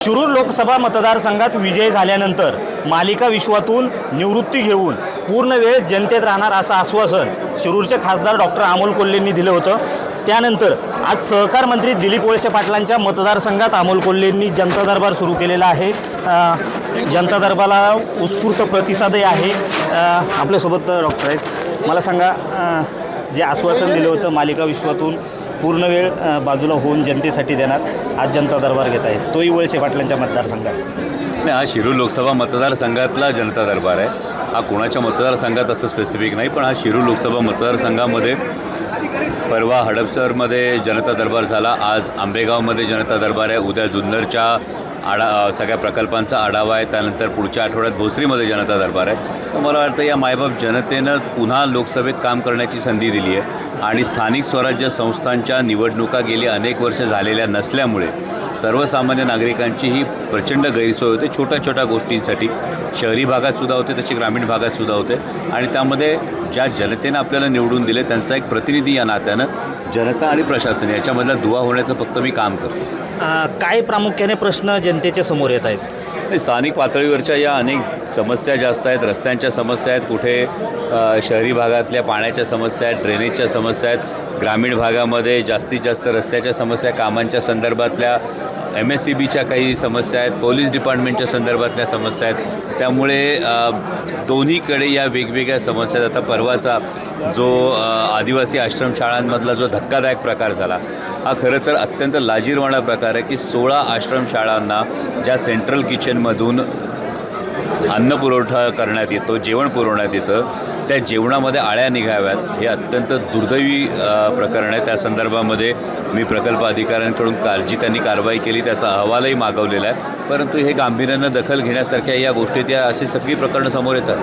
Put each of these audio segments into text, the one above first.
शिरूर लोकसभा मतदारसंघात विजय झाल्यानंतर मालिका विश्वातून निवृत्ती घेऊन पूर्ण वेळ जनतेत राहणार असं आश्वासन शिरूरचे खासदार डॉक्टर अमोल कोल्हेंनी दिलं होतं। त्यानंतर आज सहकार मंत्री दिलीप वळसे पाटलांच्या मतदारसंघात अमोल कोल्हेंनी जनता दरबार सुरू केलेला आहे। जनता दरबाराला उत्स्फूर्त प्रतिसादही आहे। आपल्यासोबत डॉक्टर आहेत। मला सांगा, जे आश्वासन दिलं होतं मालिका विश्वातून पूर्ण वेळ बाजूला होऊन जनतेसाठी देणार, आज जनता दरबार घेत आहे, तोही वळसे पाटलांच्या मतदारसंघात नाही। हा शिरूर लोकसभा मतदारसंघातला जनता दरबार आहे। हा कोणाच्या मतदारसंघात असं स्पेसिफिक नाही, पण हा शिरूर लोकसभा मतदारसंघामध्ये परवा हडपसरमध्ये जनता दरबार झाला, आज आंबेगावमध्ये जनता दरबार आहे, उद्या जुन्नरच्या सगळ्या प्रकल्पांचा आढावा आहे, त्यानंतर पुढच्या आठवड्यात भोसरीमध्ये जनता दरबार आहे। तर मला वाटतं या मायबाप जनतेनं पुन्हा लोकसभेत काम करण्याची संधी दिली आहे आणि स्थानिक स्वराज्य संस्थांच्या निवडणुका गेली अनेक वर्ष झालेल्या नसल्यामुळे सर्वसामान्य नागरिकांची ही प्रचंड गैरसोय होते। छोट्या छोट्या गोष्टींसाठी शहरी भागातसुद्धा होते, तशी ग्रामीण भागातसुद्धा होते आणि त्यामध्ये ज्या जनतेनं आपल्याला निवडून दिले त्यांचा एक प्रतिनिधी या नात्यानं जनता आणि प्रशासन याच्यामधला दुवा होण्याचं फक्त मी काम करतो। काय प्रामुख्याने प्रश्न जनतेच्या समोर येत आहेत? स्थानिक पातळीवरच्या या अनेक समस्या जास्त आहेत। रस्त्यांच्या समस्या आहेत, कुठे शहरी भागातल्या पाण्याच्या समस्या आहेत, ड्रेनेजच्या समस्या आहेत, ग्रामीण भागामध्ये जास्तीत जास्त रस्त्याच्या समस्या, कामांच्या संदर्भातल्या MSCBच्या काही समस्या आहेत, पोलीस डिपार्टमेंटच्या संदर्भातल्या समस्या आहेत। त्यामुळे दोन्हीकडे या वेगवेगळ्या समस्या आहेत। आता परवाचा जो आदिवासी आश्रमशाळांमधला जो धक्कादायक प्रकार झाला, हा खरं तर अत्यंत लाजिरवाणा प्रकार आहे की 16 आश्रमशाळांना ज्या सेंट्रल किचनमधून अन्न पुरवठा करण्यात येतो, जेवण पुरवण्यात येतं, त्या जेवणामध्ये आळ्या निघाव्यात, हे अत्यंत दुर्दैवी प्रकरण आहे। त्या संदर्भामध्ये मी प्रकल्प अधिकाऱ्यांकडून जी त्यांनी कारवाई केली त्याचा अहवालही मागवलेला आहे, परंतु हे गांभीर्यानं दखल घेण्यासारख्या या गोष्टीत या अशी सगळी प्रकरणं समोर येतात।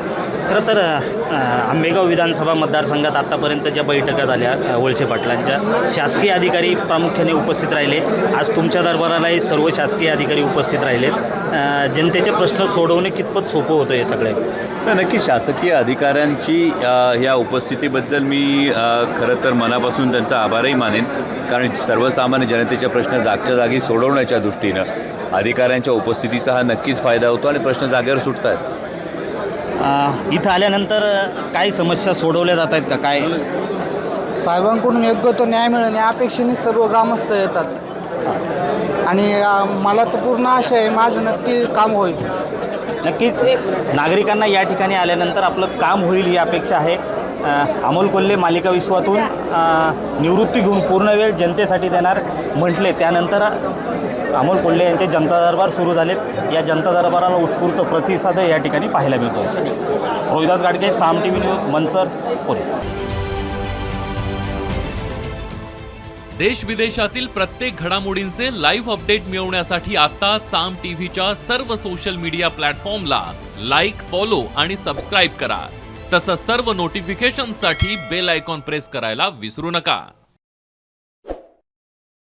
खरं तर आंबेगाव विधानसभा मतदारसंघात आत्तापर्यंत ज्या बैठका झाल्या वळसे पाटलांच्या, शासकीय अधिकारी प्रामुख्याने उपस्थित राहिले। आज तुमच्या दरबारालाही सर्व शासकीय अधिकारी उपस्थित राहिलेत। जनतेचे प्रश्न सोडवणे कितपत सोपं होतं हे सगळे? नक्की शासकीय अधिकाऱ्यांची ह्या उपस्थितीबद्दल मी खरं तर मनापासून त्यांचा आभारही मानेन, कारण सर्वसामान्य जनतेचे प्रश्न जागच्या जागी सोडवण्याच्या दृष्टीनं अधिकाऱ्यांच्या उपस्थितीचा हा नक्कीच फायदा होतो आणि प्रश्न जागेवर सुटत आहेत। इथं आल्यानंतर काही समस्या सोडवल्या जात आहेत का? काय साहेबांकडून योग्य तो न्याय मिळणे या अपेक्षेने सर्व ग्रामस्थ येतात आणि मला तर पूर्ण आशा आहे माझं नक्की काम होईल। नक्कीच नागरिकांना या ठिकाणी आल्यानंतर आपलं काम होईल ही अपेक्षा आहे। अमोल कोल्हे मालिका विश्वातून निवृत्ती घेऊन पूर्ण वेळ जनतेसाठी देणार म्हटले, त्यानंतर अमोल कोल्हे यांचे जनता दरबार सुरू झालेत। या जनता दरबाराला उत्स्फूर्त प्रतिसाद या ठिकाणी पाहायला मिळतो। रोहिदास गाडगे, साम TV न्यूज, मंचर, पुणे। देश विदेशातील प्रत्येक घडामोडींचे लाईव्ह अपडेट मिळवण्यासाठी आता साम टीव्हीच्या सर्व सोशल मीडिया प्लॅटफॉर्मला लाईक, फॉलो आणि सबस्क्राईब करा। तसंच सर्व नोटिफिकेशनसाठी बेल आयकॉन प्रेस करायला विसरू नका।